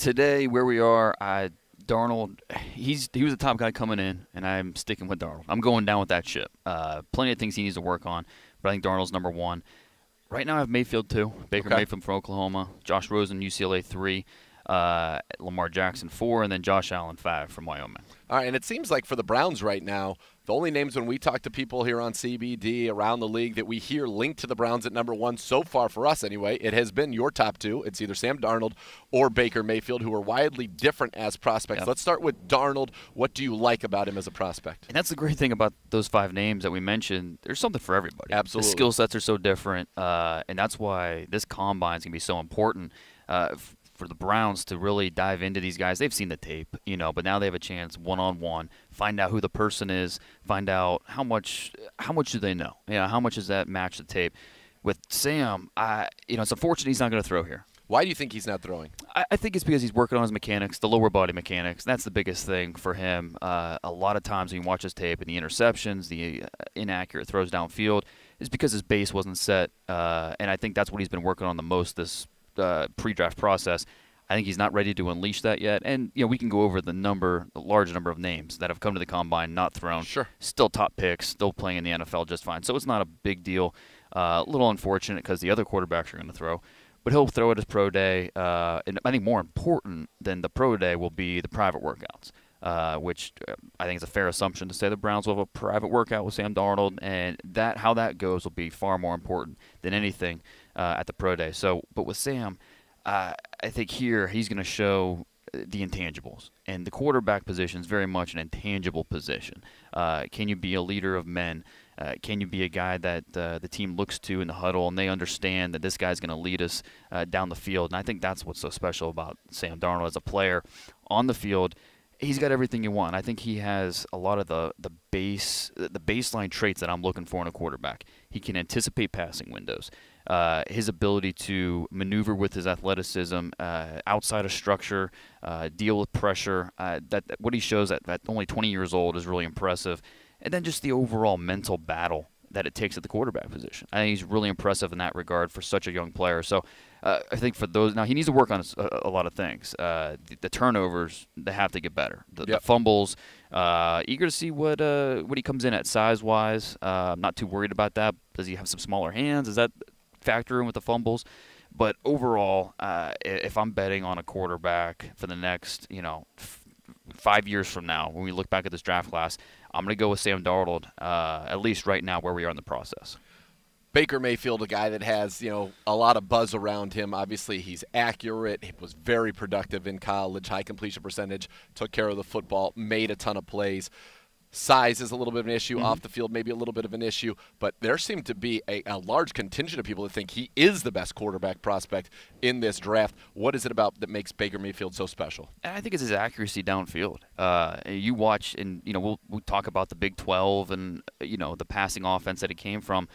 Today, where we are, Darnold, he was the top guy coming in, and I'm sticking with Darnold. I'm going down with that ship. Plenty of things he needs to work on, but I think Darnold's number one. Right now I have Mayfield 2, Baker Mayfield from Oklahoma, Josh Rosen, UCLA 3, Lamar Jackson 4, and then Josh Allen 5 from Wyoming. All right, and it seems like for the Browns right now, the only names when we talk to people here on CBD around the league that we hear linked to the Browns at number one so far for us anyway, it has been your top two. It's either Sam Darnold or Baker Mayfield, who are widely different as prospects. Yep. Let's start with Darnold. What do you like about him as a prospect? And that's the great thing about those 5 names that we mentioned. There's something for everybody. Absolutely. The skill sets are so different, and that's why this combine is going to be so important for the Browns to really dive into these guys. They've seen the tape, but now they have a chance one-on-one, find out who the person is, find out how much do they know. How much does that match the tape? With Sam, it's unfortunate he's not going to throw here. Why do you think he's not throwing? I think it's because he's working on his mechanics, the lower body mechanics. That's the biggest thing for him. A lot of times when you watch his tape and the interceptions, the inaccurate throws downfield, is because his base wasn't set. And I think that's what he's been working on the most this pre-draft process. I think he's not ready to unleash that yet. And, we can go over the large number of names that have come to the combine, not thrown. Sure. Still top picks, still playing in the NFL just fine. So it's not a big deal. A little unfortunate because the other quarterbacks are going to throw. But he'll throw at his pro day. And I think more important than the pro day will be the private workouts, which I think is a fair assumption to say the Browns will have a private workout with Sam Darnold. And how that goes will be far more important than anything at the pro day. But with Sam, I think here he's going to show the intangibles. And the quarterback position is very much an intangible position. Can you be a leader of men? Can you be a guy that the team looks to in the huddle and they understand that this guy's going to lead us down the field? And I think that's what's so special about Sam Darnold as a player on the field. He's got everything you want. I think he has a lot of the baseline traits that I'm looking for in a quarterback. He can anticipate passing windows. His ability to maneuver with his athleticism, outside of structure, deal with pressure. What he shows at only 20 years old is really impressive. And then just the overall mental battle that it takes at the quarterback position. I think he's really impressive in that regard for such a young player. So I think for those – now he needs to work on a lot of things. The turnovers, they have to get better. The fumbles, eager to see what he comes in at size-wise. I'm not too worried about that. Does he have some smaller hands? Does that factor in with the fumbles? But overall, if I'm betting on a quarterback for the next 5 years from now, when we look back at this draft class, I'm going to go with Sam Darnold, at least right now where we are in the process. Baker Mayfield, a guy that has, a lot of buzz around him. Obviously, he's accurate. He was very productive in college, high completion percentage, took care of the football, made a ton of plays. Size is a little bit of an issue. Off the field, maybe a little bit of an issue. But there seemed to be a large contingent of people that think he is the best quarterback prospect in this draft. What is it about that makes Baker Mayfield so special? And I think it's his accuracy downfield. You watch, and we'll talk about the Big 12 and the passing offense that he came from.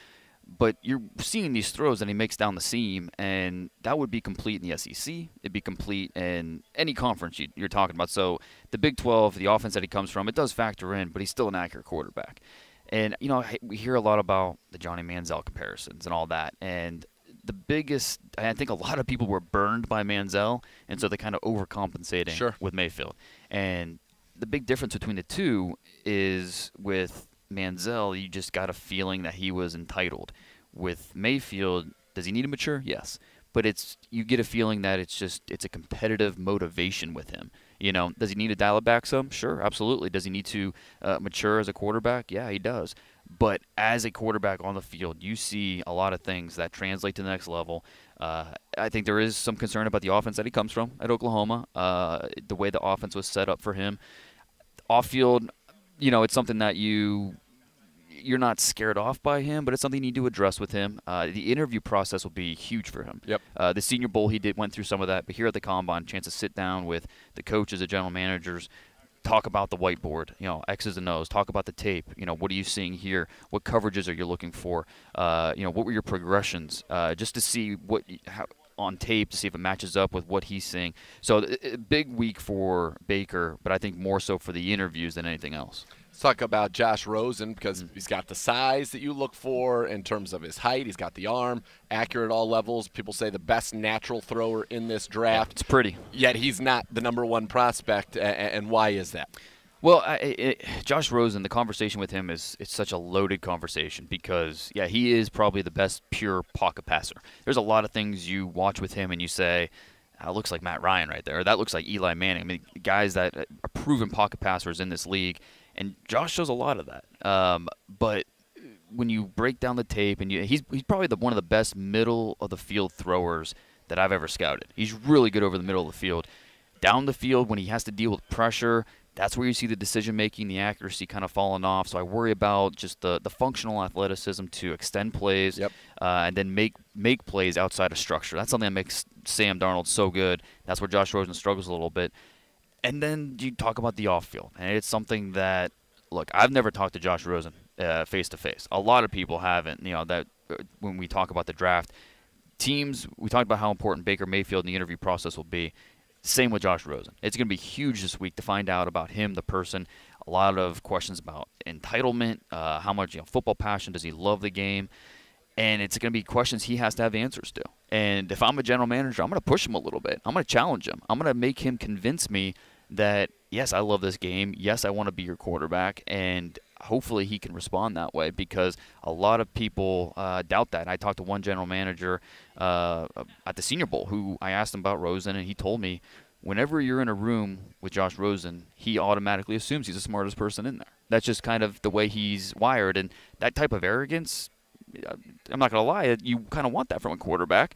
But you're seeing these throws that he makes down the seam, and that would be complete in the SEC. It'd be complete in any conference you're talking about. So the Big 12, the offense that he comes from, it does factor in, but he's still an accurate quarterback. And, we hear a lot about the Johnny Manziel comparisons and all that. And the biggest – I think a lot of people were burned by Manziel, and so they're kind of overcompensating with Mayfield. And the big difference between the two is with – Manziel, you just got a feeling that he was entitled. With Mayfield, does he need to mature? Yes. But you get a feeling that it's a competitive motivation with him. Does he need to dial it back some? Sure, absolutely. Does he need to mature as a quarterback? Yeah, he does. But as a quarterback on the field, you see a lot of things that translate to the next level. I think there is some concern about the offense that he comes from at Oklahoma, the way the offense was set up for him. Off-field, it's something that you're not scared off by him, but it's something you need to address with him. The interview process will be huge for him. Yep. The Senior Bowl, went through some of that, but here at the Combine, chance to sit down with the coaches, the general managers, talk about the whiteboard, X's and O's, talk about the tape. What are you seeing here? What coverages are you looking for? What were your progressions? Just to see on tape to see if it matches up with what he's seeing. So a big week for Baker, but I think more so for the interviews than anything else. Let's talk about Josh Rosen because he's got the size that you look for in terms of his height. He's got the arm, accurate at all levels. People say the best natural thrower in this draft. It's pretty. Yet he's not the #1 prospect, and why is that? Well, Josh Rosen, the conversation with him it's such a loaded conversation because, yeah, he is probably the best pure pocket passer. There's a lot of things you watch with him and you say, that looks like Matt Ryan right there. Or that looks like Eli Manning. I mean, guys that are proven pocket passers in this league, and Josh shows a lot of that. But when you break down the tape, and he's probably one of the best middle-of-the-field throwers that I've ever scouted. He's really good over the middle of the field. Down the field, when he has to deal with pressure, that's where you see the decision-making, the accuracy kind of falling off. So I worry about just the functional athleticism to extend plays and then make plays outside of structure. That's something that makes Sam Darnold so good. That's where Josh Rosen struggles a little bit. And then you talk about the off-field. And it's something that, look, I've never talked to Josh Rosen face-to-face. A lot of people haven't, that when we talk about the draft. Teams, we talked about how important Baker Mayfield in the interview process will be. Same with Josh Rosen. It's going to be huge this week to find out about him, the person. A lot of questions about entitlement, how much football passion, does he love the game? And it's going to be questions he has to have answers to. And if I'm a general manager, I'm going to push him a little bit. I'm going to challenge him. I'm going to make him convince me that, yes, I love this game. Yes, I want to be your quarterback. And hopefully he can respond that way because a lot of people doubt that. I talked to one general manager at the Senior Bowl who I asked him about Rosen, and he told me whenever you're in a room with Josh Rosen, he automatically assumes he's the smartest person in there. That's just kind of the way he's wired. And that type of arrogance, I'm not going to lie, you kind of want that from a quarterback,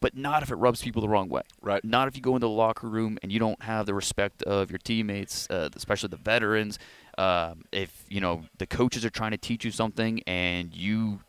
but not if it rubs people the wrong way. Right. Not if you go into the locker room and you don't have the respect of your teammates, especially the veterans. If the coaches are trying to teach you something and you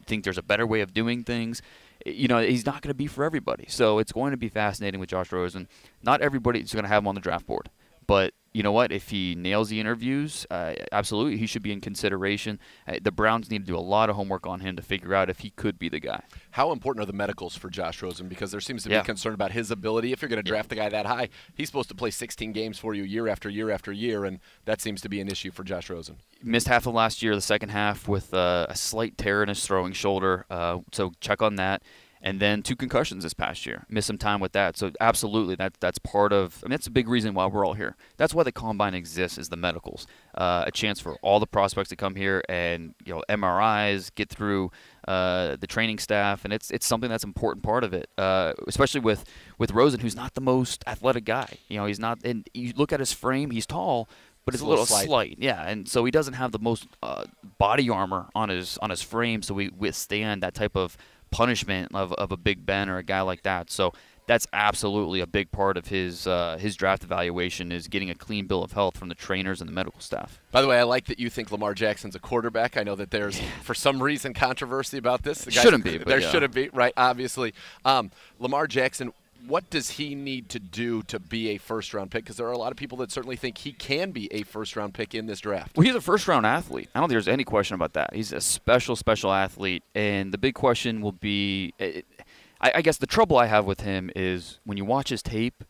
think there's a better way of doing things, he's not going to be for everybody. So it's going to be fascinating with Josh Rosen. Not everybody's going to have him on the draft board, but you know what? If he nails the interviews, absolutely, he should be in consideration. The Browns need to do a lot of homework on him to figure out if he could be the guy. How important are the medicals for Josh Rosen? Because there seems to be concern about his ability. If you're going to draft the guy that high, he's supposed to play 16 games for you year after year after year, and that seems to be an issue for Josh Rosen. Missed half of last year, the second half, with a slight tear in his throwing shoulder, so check on that. And then 2 concussions this past year. Missed some time with that. So absolutely, that's part of. That's a big reason why we're all here. That's why the combine exists, is the medicals. A chance for all the prospects to come here and MRIs, get through the training staff, and it's something that's an important part of it. Especially with Rosen, who's not the most athletic guy. He's not. And you look at his frame, he's tall, but it's a little slight. Yeah, and so he doesn't have the most body armor on his frame, so we withstand that type of punishment of a Big Ben or a guy like that. So that's absolutely a big part of his draft evaluation, is getting a clean bill of health from the trainers and the medical staff. By the way, I like that you think Lamar Jackson's a quarterback. I know that there's, for some reason, controversy about this. Shouldn't be. There shouldn't be, right, obviously. Lamar Jackson, what does he need to do to be a first-round pick? Because there are a lot of people that certainly think he can be a first-round pick in this draft. Well, he's a first-round athlete. I don't think there's any question about that. He's a special athlete. And the big question will be, I guess the trouble I have with him is when you watch his tape,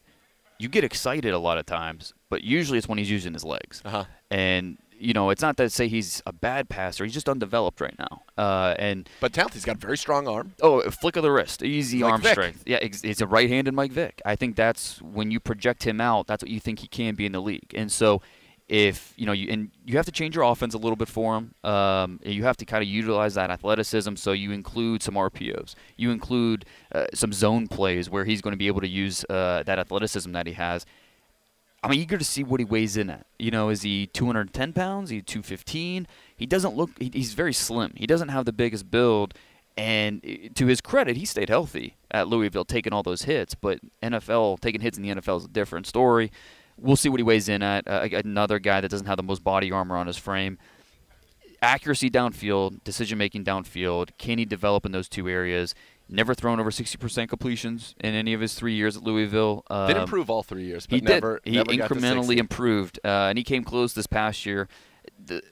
you get excited a lot of times, but usually it's when he's using his legs. And it's not to say he's a bad passer. He's just undeveloped right now. But talent, he's got a very strong arm. Oh, a flick of the wrist, easy Mike arm Vick. strength. Yeah, it's a right-handed Mike Vick. I think that's when you project him out, that's what you think he can be in the league. And so if you have to change your offense a little bit for him. You have to kind of utilize that athleticism. So you include some RPOs. You include some zone plays where he's going to be able to use that athleticism that he has. I'm eager to see what he weighs in at. Is he 210 pounds? Is he 215? He doesn't look – he's very slim. He doesn't have the biggest build. And to his credit, he stayed healthy at Louisville, taking all those hits. But taking hits in the NFL is a different story. We'll see what he weighs in at. Another guy that doesn't have the most body armor on his frame. Accuracy downfield, decision-making downfield. Can he develop in those 2 areas? Never thrown over 60% completions in any of his 3 years at Louisville. Did improve all 3 years, but he never He incrementally improved, and he came close this past year.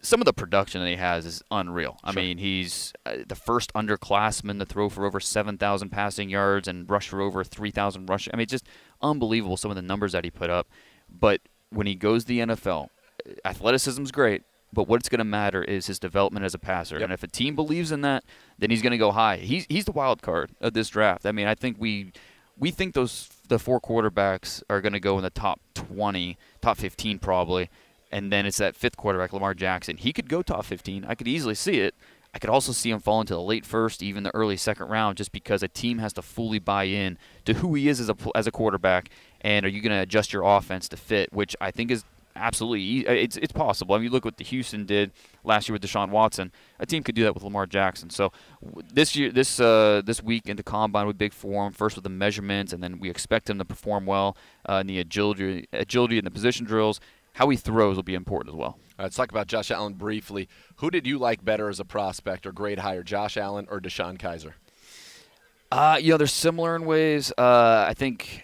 Some of the production that he has is unreal. I mean, he's the first underclassman to throw for over 7,000 passing yards and rush for over 3,000 rushing. I mean, just unbelievable, some of the numbers that he put up. But when he goes to the NFL, athleticism's great, but what's going to matter is his development as a passer. Yep. And if a team believes in that, then he's going to go high. He's the wild card of this draft. I mean, I think we think the 4 quarterbacks are going to go in the top 20, top 15 probably, and then it's that 5th quarterback, Lamar Jackson. He could go top 15. I could easily see it. I could also see him fall into the late 1st, even the early 2nd round, just because a team has to fully buy in to who he is as a quarterback, and are you going to adjust your offense to fit, which I think is absolutely it's possible. I mean, you look what the Houston did last year with Deshaun Watson. A team could do that with Lamar Jackson. So this week in the combine with big form, first with the measurements, and then we expect him to perform well in the agility in the position drills. How he throws will be important as well. Let's talk about Josh Allen briefly. Who did you like better as a prospect or grade higher, Josh Allen or Deshaun Kaiser? They're similar in ways. I think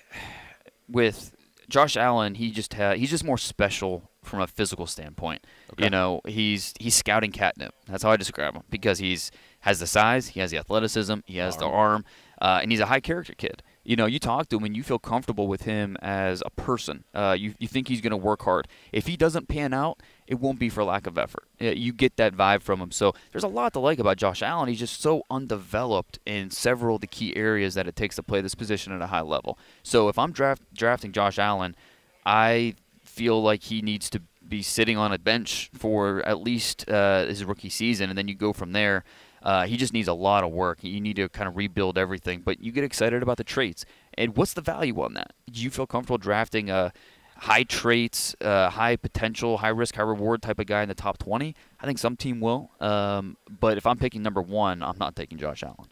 with Josh Allen, he's just more special from a physical standpoint. Okay. He's scouting catnip. That's how I describe him, because has the size, he has the athleticism, he has the arm, and he's a high character kid. You talk to him and you feel comfortable with him as a person. You think he's going to work hard. If he doesn't pan out, it won't be for lack of effort. You get that vibe from him. So there's a lot to like about Josh Allen. He's just so undeveloped in several of the key areas that it takes to play this position at a high level. So if I'm drafting Josh Allen, I feel like he needs to be sitting on a bench for at least his rookie season, and then you go from there. He just needs a lot of work. You need to kind of rebuild everything, but you get excited about the traits. And what's the value on that? Do you feel comfortable drafting a high traits, high potential, high risk, high reward type of guy in the top 20? I think some team will. But if I'm picking number 1, I'm not taking Josh Allen.